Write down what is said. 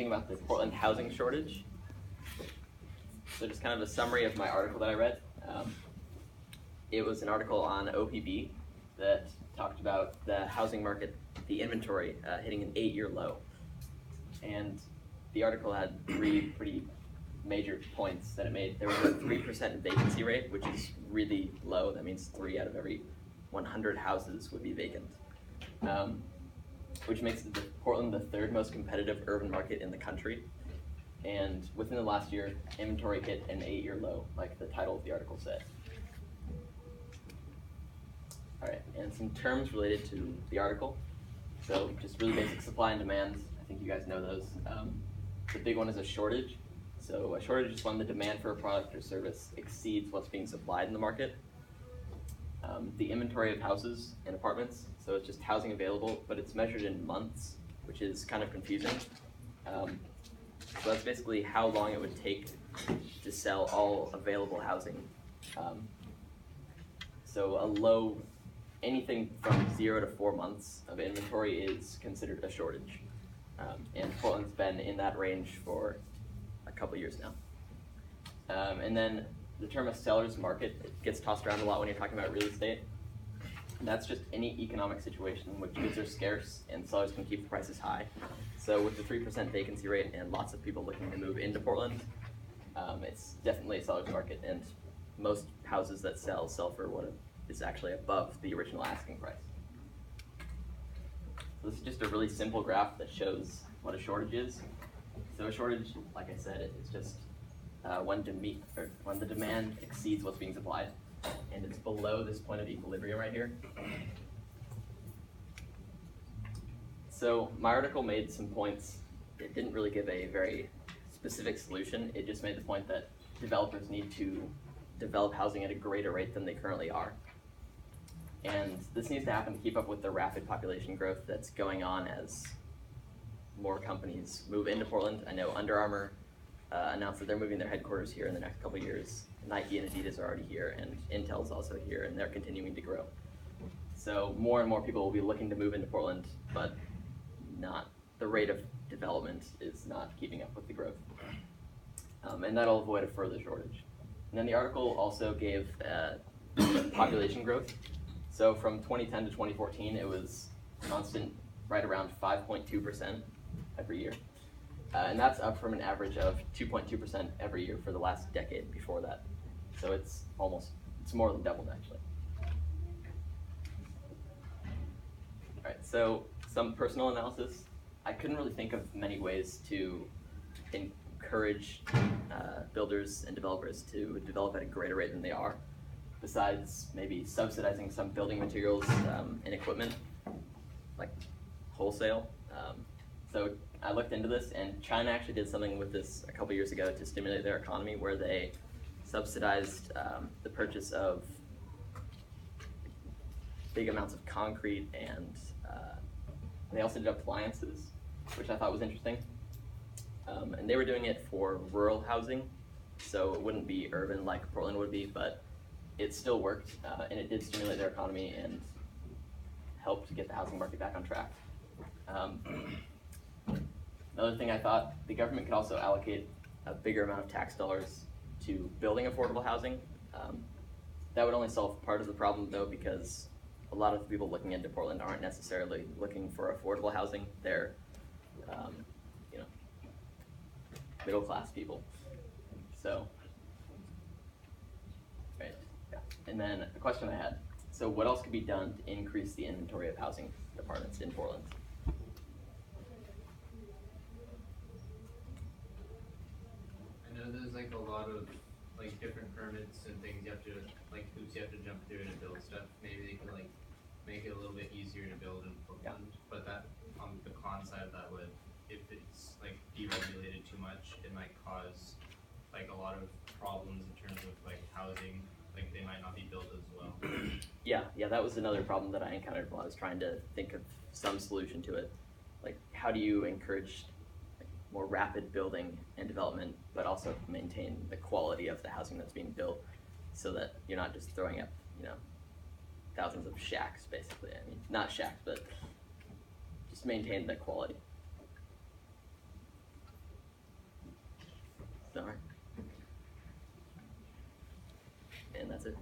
About the Portland housing shortage. So just kind of a summary of my article that I read. It was an article on OPB that talked about the housing market, the inventory hitting an 8-year low. And the article had 3 pretty major points that it made. There was a 3% vacancy rate, which is really low. That means 3 out of every 100 houses would be vacant. Which makes Portland the 3rd most competitive urban market in the country. And within the last year, inventory hit an 8-year low, like the title of the article said. All right, and some terms related to the article. So just really basic supply and demand. I think you guys know those. The big one is a shortage. So a shortage is when the demand for a product or service exceeds what's being supplied in the market. The inventory of houses and apartments, so it's just housing available, but it's measured in months, which is kind of confusing. So that's basically how long it would take to sell all available housing. So anything from 0 to 4 months of inventory is considered a shortage. And Portland's been in that range for a couple years now. And then the term of seller's market, it gets tossed around a lot when you're talking about real estate. And that's just any economic situation in which goods are scarce and sellers can keep the prices high. So with the 3% vacancy rate and lots of people looking to move into Portland, it's definitely a seller's market, and most houses that sell for what is actually above the original asking price. So this is just a really simple graph that shows what a shortage is. So a shortage, like I said, it's just when the demand exceeds what's being supplied, and it's below this point of equilibrium right here. So my article made some points. It didn't really give a very specific solution. It just made the point that developers need to develop housing at a greater rate than they currently are. And this needs to happen to keep up with the rapid population growth that's going on as more companies move into Portland. I know Under Armour announced that they're moving their headquarters here in the next couple of years. Nike and Adidas are already here, and Intel's also here, and they're continuing to grow. So more and more people will be looking to move into Portland, but the rate of development is not keeping up with the growth. And that'll avoid a further shortage. And then the article also gave population growth. So from 2010 to 2014, it was constant, right around 5.2% every year. And that's up from an average of 2.2% every year for the last decade before that. So it's more than doubled actually. All right, so some personal analysis. I couldn't really think of many ways to encourage builders and developers to develop at a greater rate than they are, besides maybe subsidizing some building materials and equipment, like wholesale. So I looked into this, and China actually did something with this a couple years ago to stimulate their economy, where they subsidized the purchase of big amounts of concrete, and they also did appliances, which I thought was interesting. And they were doing it for rural housing, so it wouldn't be urban like Portland would be, but it still worked, and it did stimulate their economy and helped to get the housing market back on track. Another thing I thought, the government could also allocate a bigger amount of tax dollars to building affordable housing. That would only solve part of the problem though, because a lot of the people looking into Portland aren't necessarily looking for affordable housing. They're middle class people. So, right, yeah. And then a question I had, so what else could be done to increase the inventory of housing apartments in Portland? I know there's like a lot of like different permits and things you have to, like hoops you have to jump through to build stuff. Maybe they could like make it a little bit easier to build in Portland, yeah. But that on the con side of that would, if it's like deregulated too much, it might cause like a lot of problems in terms of like housing, like they might not be built as well. Yeah, that was another problem that I encountered while I was trying to think of some solution to it. Like, how do you encourage more rapid building and development, but also maintain the quality of the housing that's being built, so that you're not just throwing up, thousands of shacks, basically. I mean, not shacks, but just maintain the quality. And that's it.